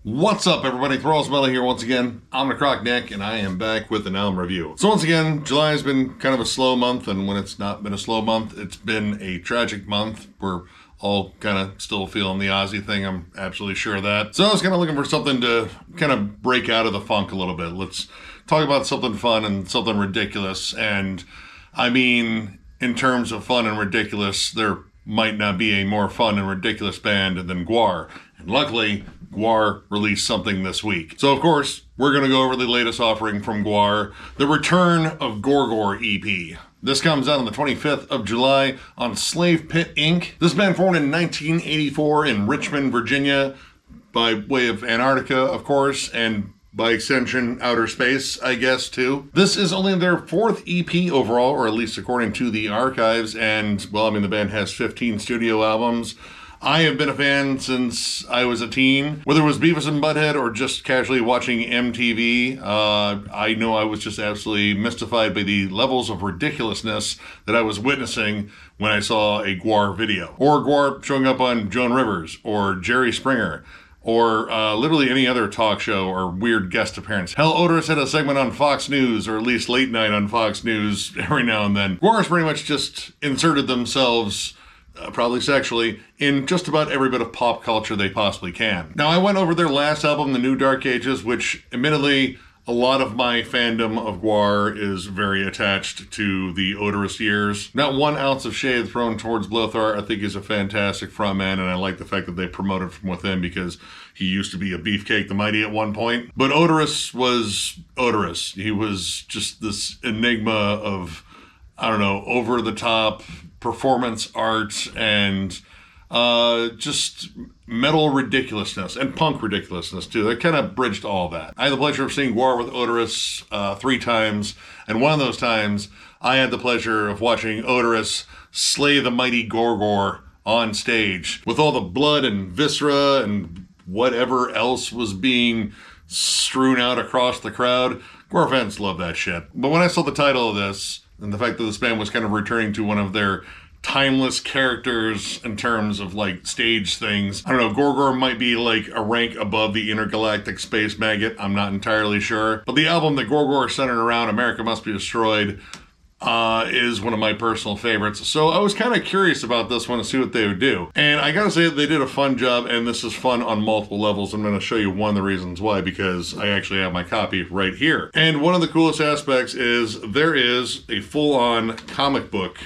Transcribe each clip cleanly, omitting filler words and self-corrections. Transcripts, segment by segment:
What's up, everybody? Thralls here once again. I'm Necrotic Nick, and I am back with an album review. So once again, July has been kind of a slow month, and when it's not been a slow month, it's been a tragic month. We're all kind of still feeling the Aussie thing, I'm absolutely sure of that. So I was kind of looking for something to kind of break out of the funk a little bit. Let's talk about something fun and something ridiculous. And I mean, in terms of fun and ridiculous, there might not be a more fun and ridiculous band than Gwar. And luckily, Gwar released something this week. So of course, we're going to go over the latest offering from Gwar, the Return of Gor-Gor EP. This comes out on the 25th of July on Slave Pit Inc. This band formed in 1984 in Richmond, Virginia, by way of Antarctica, of course, and by extension, outer space, I guess, too. This is only their fourth EP overall, or at least according to the archives, and, well, I mean, the band has 15 studio albums. I have been a fan since I was a teen. Whether it was Beavis and Butthead or just casually watching MTV, I know I was just absolutely mystified by the levels of ridiculousness that I was witnessing when I saw a Gwar video. Or Gwar showing up on Joan Rivers, or Jerry Springer, or literally any other talk show or weird guest appearance. Hell, Odorous had a segment on Fox News, or at least late night on Fox News every now and then. Gwar has pretty much just inserted themselves probably sexually, in just about every bit of pop culture they possibly can. Now, I went over their last album, The New Dark Ages, which, admittedly, a lot of my fandom of Gwar is very attached to the Odorous years. Not 1 ounce of shade thrown towards Lothar. I think he's a fantastic frontman, and I like the fact that they promoted from within because he used to be a Beefcake the Mighty at one point. But Odorous was Odorous. He was just this enigma of, I don't know, over-the-top performance art and just metal ridiculousness and punk ridiculousness too. They kind of bridged all that. I had the pleasure of seeing Gwar with Odorous 3 times, and one of those times I had the pleasure of watching Odorous slay the mighty Gor-Gor on stage with all the blood and viscera and whatever else was being strewn out across the crowd. Gwar fans love that shit. But when I saw the title of this, and the fact that this band was kind of returning to one of their timeless characters in terms of, like, stage things. I don't know, Gor-Gor might be, like, a rank above the Intergalactic Space Maggot. I'm not entirely sure. But the album that Gor-Gor centered around, America Must Be Destroyed, is one of my personal favorites. So I was kind of curious about this one to see what they would do. And I gotta say, they did a fun job, and this is fun on multiple levels. I'm gonna show you one of the reasons why, because I actually have my copy right here. And one of the coolest aspects is there is a full-on comic book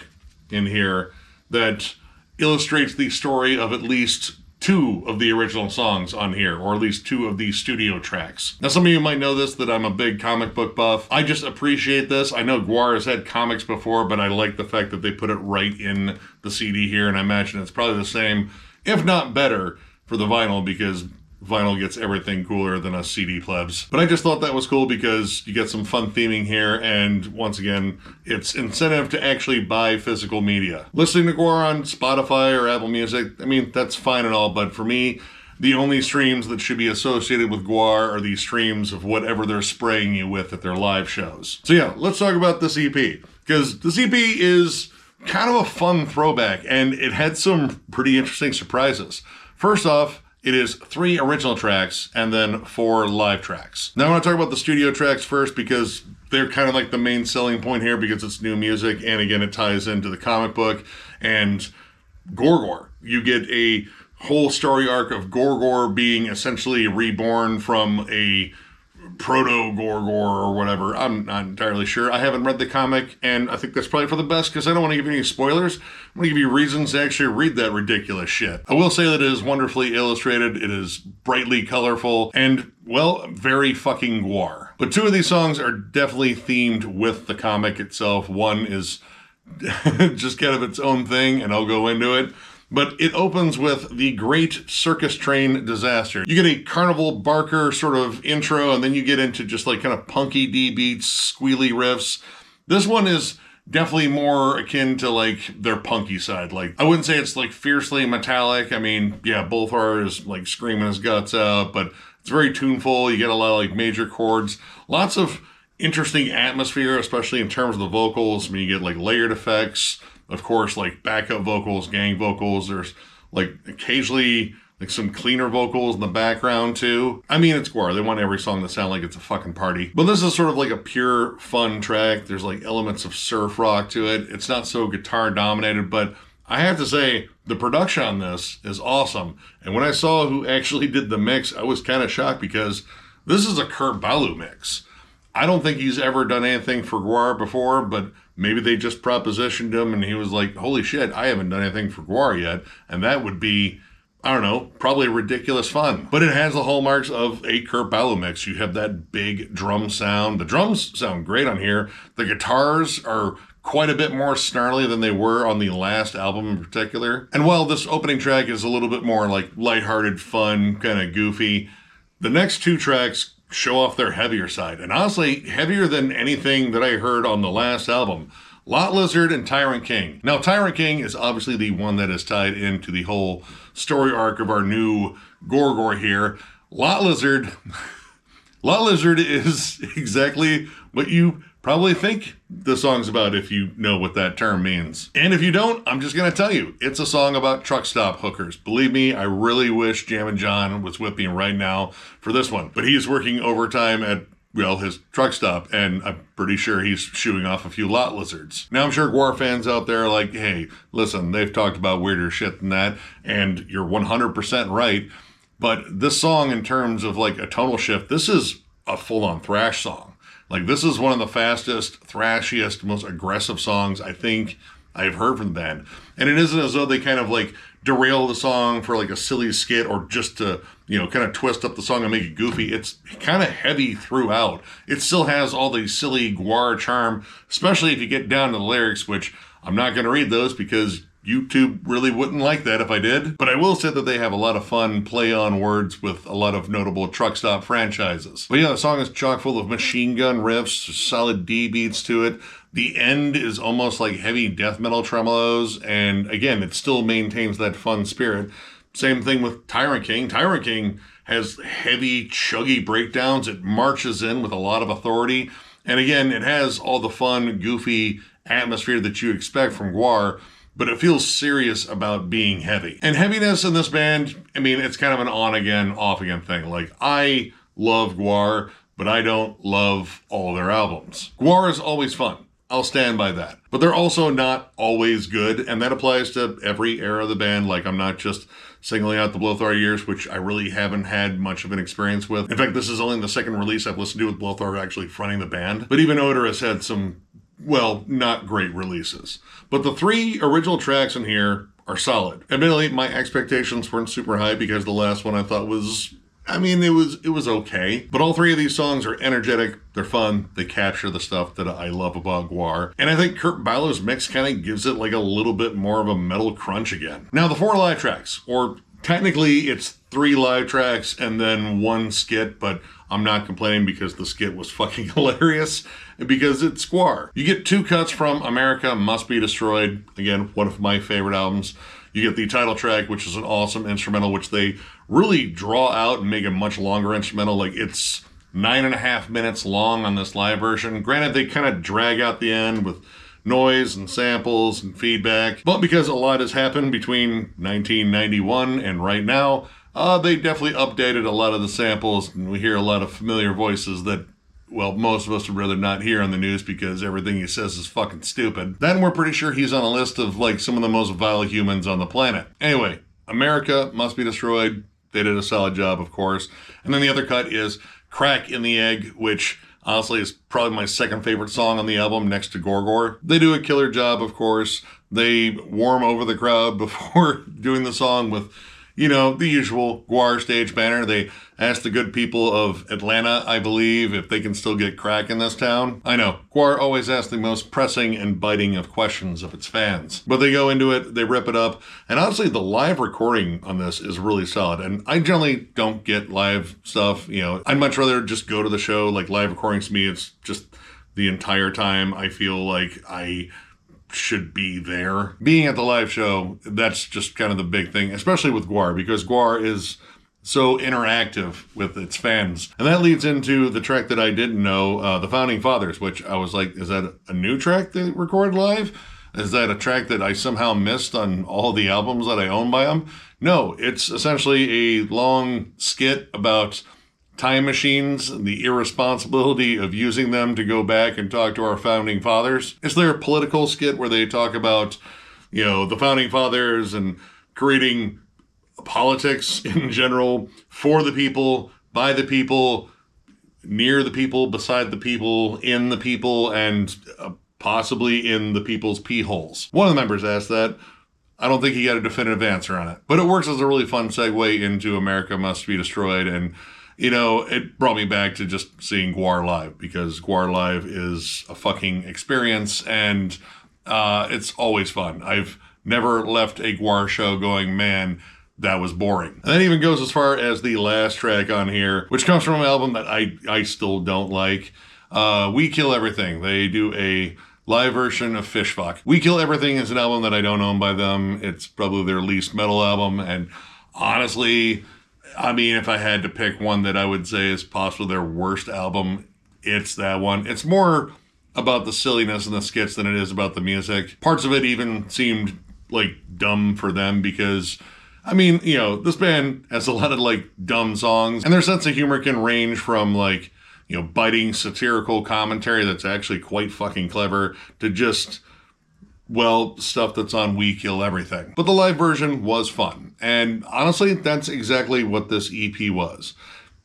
in here that illustrates the story of at least 2 of the original songs on here, or at least 2 of the studio tracks. Now, some of you might know this, that I'm a big comic book buff. I just appreciate this. I know Gwar has had comics before, but I like the fact that they put it right in the CD here, and I imagine it's probably the same, if not better, for the vinyl, because vinyl gets everything cooler than us CD plebs. But I just thought that was cool because you get some fun theming here, and once again, it's incentive to actually buy physical media. Listening to Gwar on Spotify or Apple Music, I mean, that's fine and all, but for me, the only streams that should be associated with Gwar are the streams of whatever they're spraying you with at their live shows. So yeah, let's talk about this EP, because this EP is kind of a fun throwback, and it had some pretty interesting surprises. First off, it is 3 original tracks and then 4 live tracks. Now I want to talk about the studio tracks first because they're kind of like the main selling point here because it's new music, and again, it ties into the comic book and Gor-Gor. You get a whole story arc of Gor-Gor being essentially reborn from a proto-Gor-Gor or whatever. I'm not entirely sure. I haven't read the comic, and I think that's probably for the best because I don't want to give you any spoilers. I'm going to give you reasons to actually read that ridiculous shit. I will say that it is wonderfully illustrated, it is brightly colorful, and, well, very fucking Gwar. But 2 of these songs are definitely themed with the comic itself. One is just kind of its own thing, and I'll go into it. But it opens with the Great Circus Train Disaster. You get a Carnival Barker sort of intro, and then you get into just like kind of punky D beats, squealy riffs. This one is definitely more akin to like their punky side. Like, I wouldn't say it's like fiercely metallic. I mean, yeah, Bolthar is like screaming his guts out, but it's very tuneful. You get a lot of like major chords, lots of interesting atmosphere, especially in terms of the vocals. I mean, you get like layered effects, of course, like backup vocals, gang vocals. There's like occasionally like some cleaner vocals in the background too. I mean, it's Gwar. They want every song to sound like it's a fucking party. But this is sort of like a pure fun track. There's like elements of surf rock to it. It's not so guitar dominated, but I have to say the production on this is awesome. And when I saw who actually did the mix, I was kind of shocked because this is a Kurt Ballou mix. I don't think he's ever done anything for Gwar before, but maybe they just propositioned him and he was like, holy shit, I haven't done anything for Gwar yet. And that would be, I don't know, probably ridiculous fun. But it has the hallmarks of a Kurt Ballou mix. You have that big drum sound. The drums sound great on here. The guitars are quite a bit more snarly than they were on the last album in particular. And while this opening track is a little bit more like lighthearted, fun, kind of goofy, the next two tracks show off their heavier side. And honestly, heavier than anything that I heard on the last album. Lot Lizard and Tyrant King. Now, Tyrant King is obviously the one that is tied into the whole story arc of our new Gor-Gor here. Lot Lizard is exactly what you probably think the song's about if you know what that term means. And if you don't, I'm just going to tell you, it's a song about truck stop hookers. Believe me, I really wish Jammin' John was with me right now for this one. But he's working overtime at, well, his truck stop, and I'm pretty sure he's shooing off a few lot lizards. Now, I'm sure Gwar fans out there are like, hey, listen, they've talked about weirder shit than that, and you're 100% right. But this song, in terms of like a tonal shift, this is a full-on thrash song. Like, this is one of the fastest, thrashiest, most aggressive songs I think I've heard from the band. And it isn't as though they kind of like derail the song for like a silly skit or just to, you know, kind of twist up the song and make it goofy. It's kind of heavy throughout. It still has all the silly Gwar charm, especially if you get down to the lyrics, which I'm not going to read those because YouTube really wouldn't like that if I did. But I will say that they have a lot of fun play on words with a lot of notable truck stop franchises. But yeah, the song is chock full of machine gun riffs, solid D beats to it. The end is almost like heavy death metal tremolos. And again, it still maintains that fun spirit. Same thing with Tyrant King. Tyrant King has heavy, chuggy breakdowns. It marches in with a lot of authority. And again, it has all the fun, goofy atmosphere that you expect from Gwar, but it feels serious about being heavy. And heaviness in this band, I mean, it's kind of an on-again, off-again thing. Like, I love Gwar, but I don't love all their albums. Gwar is always fun. I'll stand by that. But they're also not always good, and that applies to every era of the band. Like, I'm not just singling out the Blothar years, which I really haven't had much of an experience with. In fact, this is only the second release I've listened to with Blothar actually fronting the band. But even Odor has had some, well, not great releases. But the three original tracks in here are solid. Admittedly, my expectations weren't super high because the last one I thought was, I mean, it was okay. But all three of these songs are energetic, they're fun, they capture the stuff that I love about Gwar. And I think Kurt Ballou's mix kind of gives it like a little bit more of a metal crunch again. Now, the 4 live tracks, or technically it's 3 live tracks and then 1 skit, but I'm not complaining because the skit was fucking hilarious, because it's Gwar. You get 2 cuts from America Must Be Destroyed, again, one of my favorite albums. You get the title track, which is an awesome instrumental, which they really draw out and make a much longer instrumental. Like, it's 9.5 minutes long on this live version. Granted, they kind of drag out the end with noise and samples and feedback, but because a lot has happened between 1991 and right now, they definitely updated a lot of the samples, and we hear a lot of familiar voices that, well, most of us would rather not hear on the news because everything he says is fucking stupid. Then we're pretty sure he's on a list of, like, some of the most vile humans on the planet. Anyway, America Must Be Destroyed. They did a solid job, of course. And then the other cut is Crack in the Egg, which honestly is probably my second favorite song on the album next to Gor-Gor. They do a killer job, of course. They warm over the crowd before doing the song with, you know, the usual Gwar stage banner. They ask the good people of Atlanta, I believe, if they can still get crack in this town. I know, Gwar always asks the most pressing and biting of questions of its fans. But they go into it, they rip it up, and honestly, the live recording on this is really solid. And I generally don't get live stuff, you know. I'd much rather just go to the show. Like, live recordings to me, it's just the entire time I feel like I should be there. Being at the live show, that's just kind of the big thing, especially with Gwar, because Gwar is so interactive with its fans. And that leads into the track that I didn't know, The Founding Fathers, which I was like, is that a new track they recorded live? Is that a track that I somehow missed on all the albums that I own by them? No, it's essentially a long skit about time machines and the irresponsibility of using them to go back and talk to our founding fathers. It's their political skit where they talk about, the founding fathers and creating politics in general for the people, by the people, near the people, beside the people, in the people, and possibly in the people's pee holes. One of the members asked that. I don't think he got a definitive answer on it. But it works as a really fun segue into America Must Be Destroyed. And, it brought me back to just seeing Gwar live, because Gwar live is a fucking experience, and it's always fun. I've never left a Gwar show going, man, that was boring. And that even goes as far as the last track on here, which comes from an album that I still don't like. We Kill Everything. They do a live version of Fish Fuck. We Kill Everything is an album that I don't own by them. It's probably their least metal album. And honestly, if I had to pick one that I would say is possibly their worst album, it's that one. It's more about the silliness and the skits than it is about the music. Parts of it even seemed like dumb for them because, this band has a lot of dumb songs, and their sense of humor can range from biting satirical commentary that's actually quite fucking clever to just, stuff that's on We Kill Everything. But the live version was fun. And honestly, that's exactly what this EP was.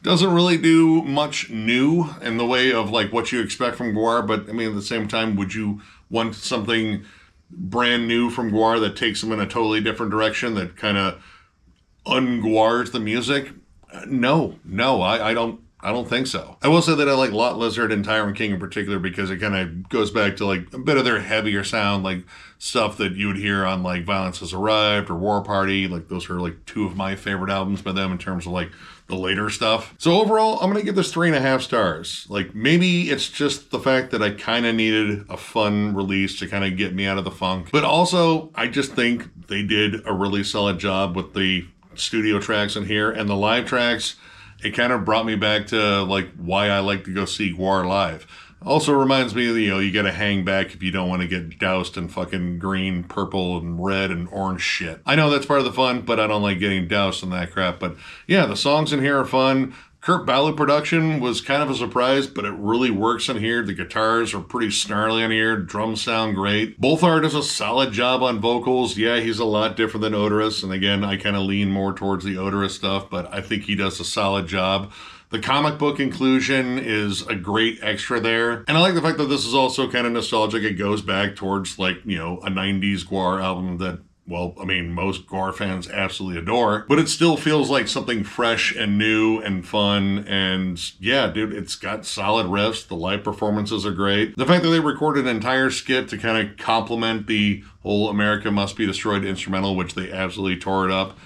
Doesn't really do much new in the way of what you expect from Gwar, but at the same time, would you want something brand new from Gwar that takes them in a totally different direction that kind of ungwars the music? No, I don't think so. I will say that I like Lot Lizard and Tyrant King in particular because it kind of goes back to a bit of their heavier sound, stuff that you would hear on Violence Has Arrived or War Party. Those are two of my favorite albums by them in terms of the later stuff. So overall, I'm gonna give this 3.5 stars. Maybe it's just the fact that I kind of needed a fun release to kind of get me out of the funk. But also, I just think they did a really solid job with the studio tracks in here, and the live tracks, it kind of brought me back to why I like to go see Gwar live. Also reminds me, you gotta hang back if you don't want to get doused in fucking green, purple, and red and orange shit. I know that's part of the fun, but I don't like getting doused in that crap. But yeah, the songs in here are fun. Kurt Ballou production was kind of a surprise, but it really works in here. The guitars are pretty snarly in here. Drums sound great. Bolthard does a solid job on vocals. Yeah, he's a lot different than Odorous. And again, I kind of lean more towards the Odorous stuff, but I think he does a solid job. The comic book inclusion is a great extra there. And I like the fact that this is also kind of nostalgic. It goes back towards a 90s Gwar album that, most Gwar fans absolutely adore, but it still feels like something fresh and new and fun. And yeah, dude, it's got solid riffs. The live performances are great. The fact that they recorded an entire skit to kind of complement the whole America Must Be Destroyed instrumental, which they absolutely tore it up.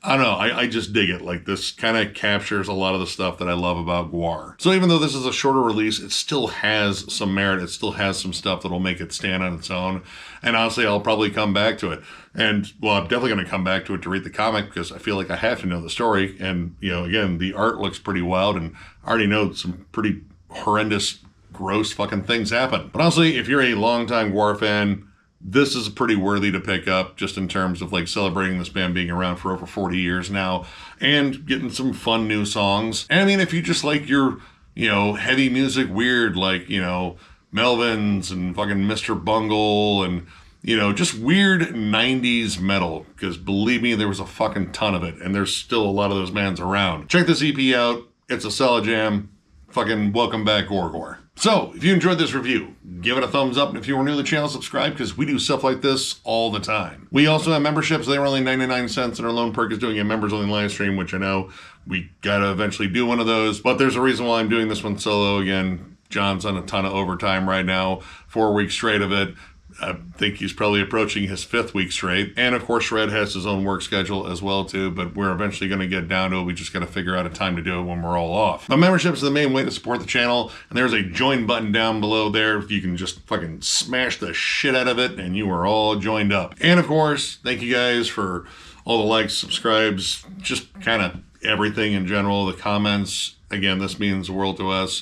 I don't know, I just dig it. This kind of captures a lot of the stuff that I love about Gwar. So even though this is a shorter release, it still has some merit. It still has some stuff that'll make it stand on its own. And honestly, I'll probably come back to it. And, I'm definitely going to come back to it to read the comic because I feel like I have to know the story. And, again, the art looks pretty wild, and I already know some pretty horrendous, gross fucking things happen. But honestly, if you're a longtime Gwar fan, this is pretty worthy to pick up just in terms of celebrating this band being around for over 40 years now and getting some fun new songs. And if you just like your, heavy music weird, Melvins and fucking Mr. Bungle and, just weird 90s metal, because believe me, there was a fucking ton of it, and there's still a lot of those bands around. Check this EP out. It's a solid jam. Fucking welcome back, Gor-Gor. So, if you enjoyed this review, give it a thumbs up, and if you were new to the channel, subscribe, because we do stuff like this all the time. We also have memberships. They were only 99 cents, and our lone perk is doing a members-only live stream, which I know we gotta eventually do one of those, but there's a reason why I'm doing this one solo. Again, John's on a ton of overtime right now, 4 weeks straight of it. I think he's probably approaching his 5th week straight. And of course, Shred has his own work schedule as well too, but we're eventually going to get down to it. We just got to figure out a time to do it when we're all off. But membership is the main way to support the channel, and there's a join button down below there. You can just fucking smash the shit out of it, and you are all joined up. And of course, thank you guys for all the likes, subscribes, just kind of everything in general, the comments. Again, this means the world to us.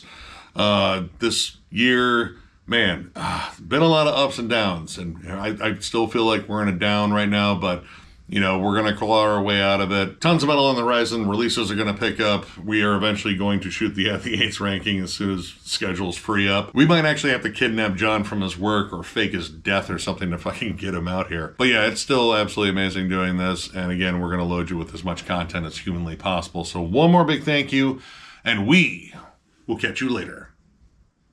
This year, man, been a lot of ups and downs, and I still feel like we're in a down right now, but You know, we're going to claw our way out of it. Tons of metal on the horizon. Releases are going to pick up. We are eventually going to shoot the FE8's ranking as soon as schedules free up. We might actually have to kidnap John from his work or fake his death or something to fucking get him out here. But yeah, it's still absolutely amazing doing this. And again, we're going to load you with as much content as humanly possible. So one more big thank you, and we will catch you later.